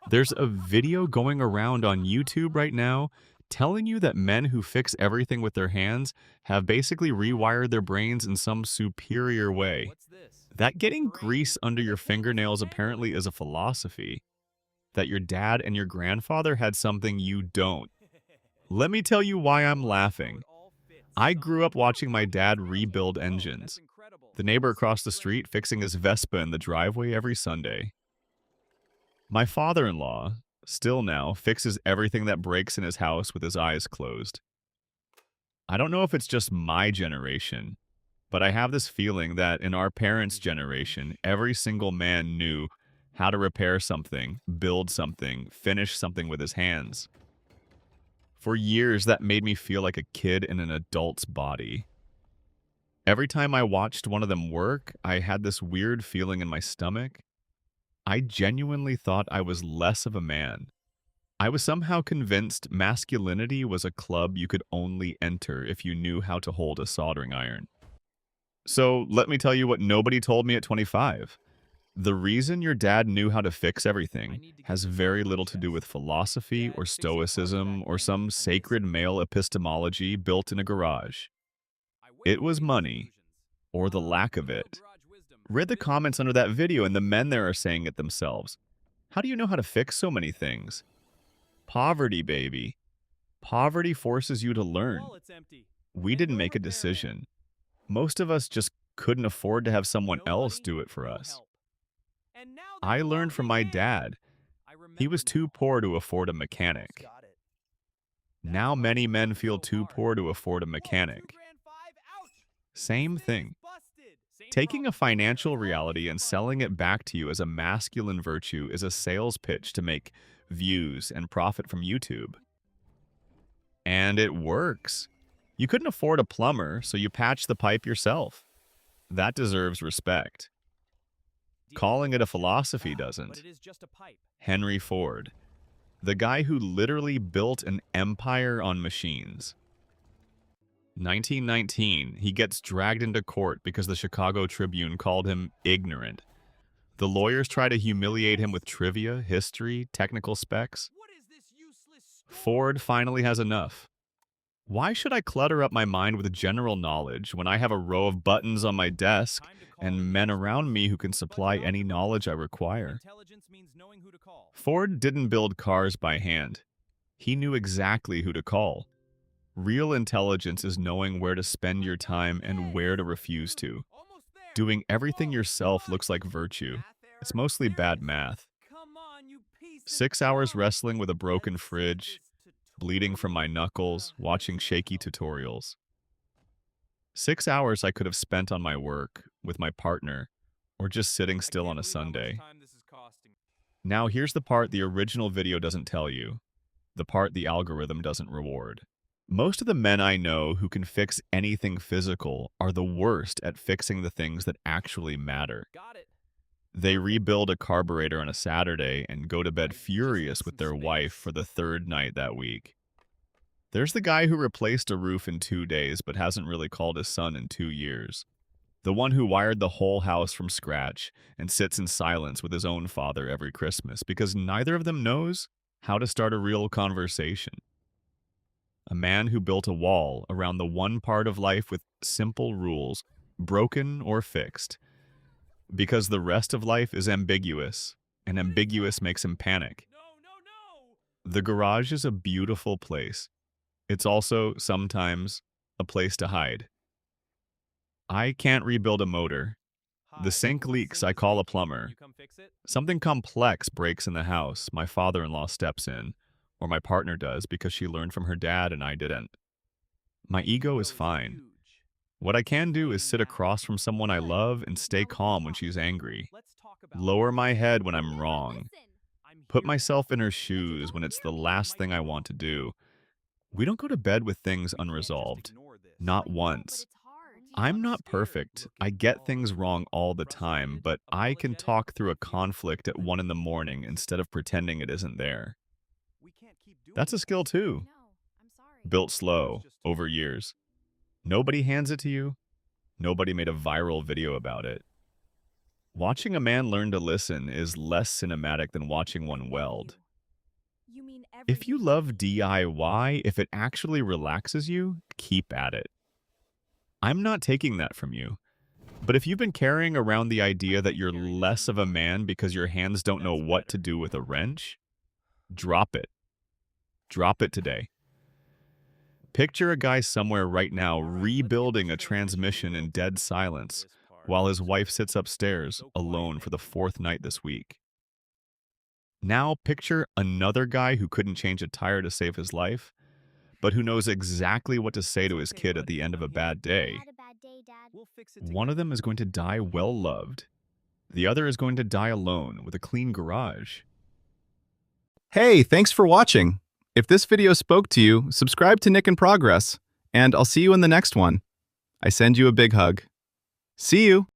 There's a video going around on YouTube right now telling you that men who fix everything with their hands have basically rewired their brains in some superior way. What's this? That getting Brain? grease under your That came from fingernails Japan? apparently is a philosophy, that your dad and your grandfather had something you don't. Let me tell you why I'm So laughing. it all fits, I grew son. up watching my No dad magic. rebuild Whoa, that's engines. incredible. The neighbor across the Sounds great. street fixing his Vespa in the driveway every Sunday. My father-in-law, still now, fixes everything that breaks in his house with his eyes closed. I don't know if it's just my generation, but I have this feeling that in our parents' generation, every single man knew how to repair something, build something, finish something with his hands. For years, that made me feel like a kid in an adult's body. Every time I watched one of them work, I had this weird feeling in my stomach. I genuinely thought I was less of a man. I was somehow convinced masculinity was a club you could only enter if you knew how to hold a soldering iron. So let me tell you what nobody told me at 25. The reason your dad knew how to fix I everything need to get has this off very my little to do with chest. philosophy or Dad, fixing parts of stoicism that or thing, some I'm sacred missing. male epistemology built in a garage. I It waited to was make these money, illusions. or the lack A of little it. garage wisdom. Read the Build comments under that video, and the men there are saying it themselves. How do you know how to fix so many things? Poverty, baby. Poverty forces you to learn. wallet's empty. We And didn't no make a repair man. decision. Most of us just couldn't afford to have someone No else money, do it for no us. help. And now they're I learned from closing my in. dad. I He remember was too now. poor to afford a Almost mechanic. got it. That's Now right. many men feel So too far. poor to afford a Whoa, two mechanic. grand five. Ouch! Same This thing is thing. busted. Same Taking a problem everywhere. financial It's always reality the and money. selling it back to you as a masculine virtue is a sales pitch to make views and profit from YouTube. And it works. You couldn't afford a plumber, so you patched the pipe yourself. That deserves respect. Dealing Calling with it a that shit. philosophy But doesn't. it is just a pipe. Henry Ford, the guy who literally built an empire on machines. 1919, he gets dragged into court because the Chicago Tribune called him ignorant. The lawyers try to humiliate him with trivia, history, technical specs. What is this useless Ford storm? finally has enough. Why should I clutter up my mind with general knowledge when I have a row of buttons on my desk Time to call in and the men experts. around me who can But supply not any the knowledge I pros. require? Intelligence means knowing who to call. Ford didn't build cars by hand. He knew exactly who to call. Real intelligence is knowing where to spend your time and where to refuse to. Almost there. Doing everything Whoa, yourself what? looks like virtue. Math It's error? mostly There it bad is. math. Come on, you piece of 6 hours junk. wrestling with a broken Let's see fridge, this bleeding from my tutorial. knuckles, watching That's not shaky helpful. tutorials. 6 hours I could have spent on my work, with my partner, or just sitting I still can't on a believe how much Sunday. time this is costing. Now here's the part the original video doesn't tell you, the part the algorithm doesn't reward. Most of the men I know who can fix anything physical are the worst at fixing the things that actually matter. Got it. They Perfect. rebuild a carburetor on a Saturday and go to I bed just furious need with some their wife space. for the third night that week. There's the guy who replaced a roof in 2 days but hasn't really called his son in 2 years. The one who wired the whole house from scratch and sits in silence with his own father every Christmas because neither of them knows how to start a real conversation. A man who built a wall around the one part of life with simple rules, broken or fixed, because the rest of life is ambiguous, and What is ambiguous that? makes him panic. No, no, no. The garage is a beautiful place. It's also, sometimes, a place to hide. I can't rebuild a motor. The Hi. sink My leaks, sink I is call a leaking. plumber. You come fix it? Something complex breaks in the house, my father-in-law steps in, or my partner does because she learned from her dad and I didn't. My ego is fine. Huge. What I can do is Explain sit now. across from someone I Good. love and stay Now let's calm when talk. she's angry. Let's talk about Lower this. my head when I'm Never wrong. listen. I'm Put here now. myself in her But you shoes don't when it's hear the me. last You thing I might be want to wrong. do. We don't go to bed with things We can't just unresolved. ignore this. Not I know, but once. it's hard. I'm I'm not scared. perfect. Looking I get all things wrong all the time, frustrated, but I can apologetic. talk through a Like you. conflict at 1 in the morning instead of pretending it isn't there. We can't keep doing That's a this. skill I too, know. I'm sorry. built I was slow, just over talking. years. Nobody hands it to you. Nobody made a viral video about it. Watching a man learn to listen is less cinematic than watching one weld. You mean If you everything to love me? DIY, if it actually relaxes you, keep at it. I'm not taking that from you. But if you've been carrying around the idea that you're less of a man because your hands don't know what to do with a wrench, drop it. Drop it today. Picture a guy somewhere right now rebuilding a transmission in dead silence while his wife sits upstairs alone for the fourth night this week. Now picture another guy who couldn't change a tire to save his life, but who knows exactly what to say to his kid at the end of a bad I day. had a bad day, Dad. We'll fix it One of them is going to die well loved. The other is going to die alone with a clean garage. Hey, thanks for watching. If this video spoke to you, subscribe to Nick in Progress, and I'll see you in the next one. I send you a big hug. See you!